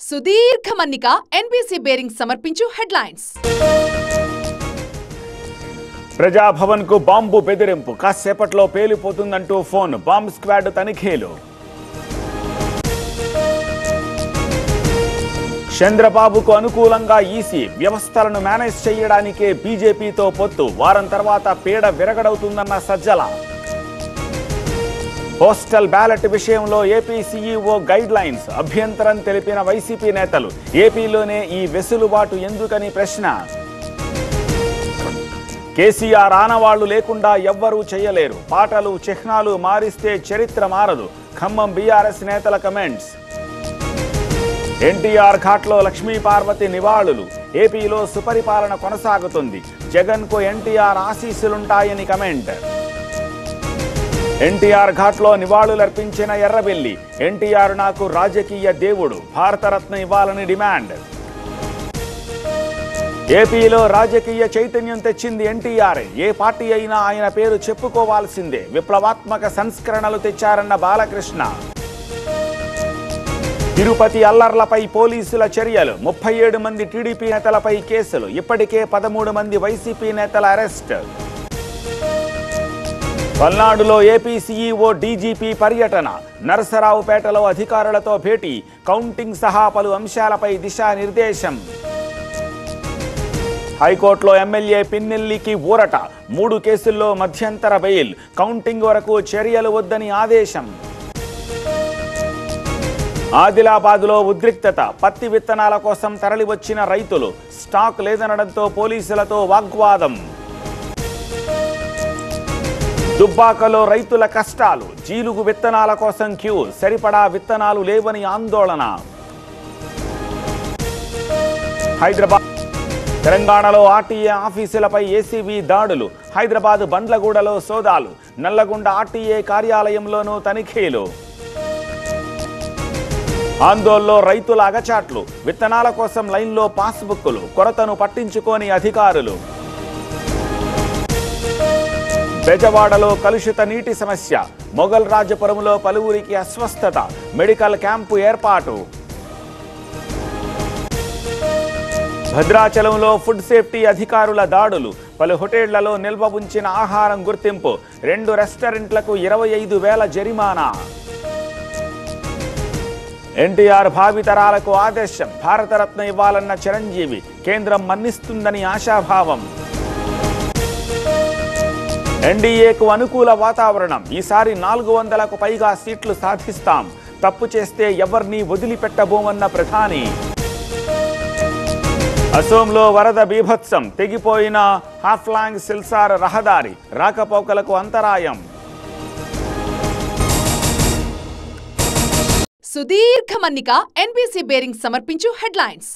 సుదీర్ఘ మన్నిక NBC bearing సమర్పించు హెడ్లైన్స్. ప్రజాభవన్ కు బాంబు బెదిరింపు, కాసేపట్లో పేలిపోతుందంటూ ఫోన్, బాంబ్ స్క్వాడ్ తనిఖీలు. చంద్రబాబుకు అనుకూలంగా ఈసీ, వ్యవస్థలను మేనేజ్ చేయడానికే బీజేపీతో పొత్తు, వారం తర్వాత పీడ విరగడవుతుందన్న సజ్జల. పోస్టల్ బ్యాలెట్ విషయంలో ఏపీ సీఈఓ గైడ్ లైన్స్, అభ్యంతరం తెలిపిన వైసీపీ నేతలు. ఏపీలోనే ఈ వెసులుబాటు ఎందుకని ప్రశ్న. కేసీఆర్ ఆనవాళ్లు లేకుండా ఎవ్వరూ చేయలేరు, పాటలు చిహ్నాలు మారిస్తే చరిత్ర మారదు, ఖమ్మం బీఆర్ఎస్ నేతల కమెంట్స్. ఎన్టీఆర్ ఘాట్లో లక్ష్మీ పార్వతి నివాళులు, ఏపీలో సుపరిపాలన కొనసాగుతుంది, జగన్కు ఎన్టీఆర్ ఆశీస్సులుంటాయని కమెంట్. ఎన్టీఆర్ ఘాట్లో నివాళులర్పించిన ఎర్రబెల్లి, ఎన్టీఆర్ నాకు రాజకీయ దేవుడు, భారతరత్న ఇవ్వాలని డిమాండ్. ఏపీలో రాజకీయ చైతన్యం తెచ్చింది ఎన్టీఆర్, ఏ పార్టీ అయినా ఆయన పేరు చెప్పుకోవాల్సిందే, విప్లవాత్మక సంస్కరణలు తెచ్చారన్న బాలకృష్ణ. తిరుపతి అల్లర్లపై పోలీసుల చర్యలు, 37 మంది టీడీపీ నేతలపై కేసులు, ఇప్పటికే 13 మంది వైసీపీ నేతల అరెస్ట్. పల్నాడులో ఏపీ సీఈఓ డీజీపీ పర్యటన, నరసరావుపేటలో అధికారులతో భేటీ, కౌంటింగ్ సహా పలు అంశాలపై దిశానిర్దేశం. హైకోర్టులో ఎమ్మెల్యే పిన్నెల్లికి ఊరట, 3 కేసుల్లో మధ్యంతర బెయిల్, కౌంటింగ్ వరకు చర్యలు వద్దని ఆదేశం. ఆదిలాబాద్లో ఉద్రిక్తత, పత్తి విత్తనాల కోసం తరలివచ్చిన రైతులు, స్టాక్ లేదనడంతో పోలీసులతో వాగ్వాదం. దుబ్బాకలో రైతుల కష్టాలు, జీలుగు విత్తనాల కోసం క్యూ, సరిపడా విత్తనాలు లేవని ఆందోళన. హైదరాబాద్ తెలంగాణలో ఆర్టీఏ ఆఫీసులపై ఏసీబీ దాడులు, హైదరాబాద్ బండ్లగూడలో సోదాలు, నల్లగొండ ఆర్టీఏ కార్యాలయంలోనూ తనిఖీలు. ఆందోళనలో రైతుల అగచాట్లు, విత్తనాల కోసం లైన్లో పాస్బుక్లు, కొరతను పట్టించుకోని అధికారులు. బెజవాడలో కలుషిత నీటి సమస్య, మొగల్ రాజపురంలో పలువురికి అస్వస్థత, మెడికల్ క్యాంపు ఏర్పాటు. భద్రాచలంలో ఫుడ్ సేఫ్టీ అధికారుల దాడులు, పలు హోటళ్లలో నిల్వ ఉంచిన ఆహారం గుర్తింపు, 2 రెస్టారెంట్లకు 25,000 జరిమానా. ఎన్టీఆర్ భావితరాలకు ఆదేశం, భారతరత్న ఇవ్వాలన్న చిరంజీవి, కేంద్రం మన్నిస్తుందని ఆశాభావం. ఎన్డీఏకు అనుకూల వాతావరణం, ఈసారి 400కు పైగా సీట్లు సాధిస్తాం, తప్పు చేస్తే ఎవరిని వదిలిపెట్టబోమన్న ప్రధాని. అసోంలో వరద బీభత్సం, తెగిపోయిన హాఫ్లాంగ్ సిల్సార్ రహదారి, రాకపోకలకు అంతరాయం. సుదీర్ఘ మన్నిక ఎన్బీసీ బేరింగ్ సమర్పించు హెడ్లైన్స్.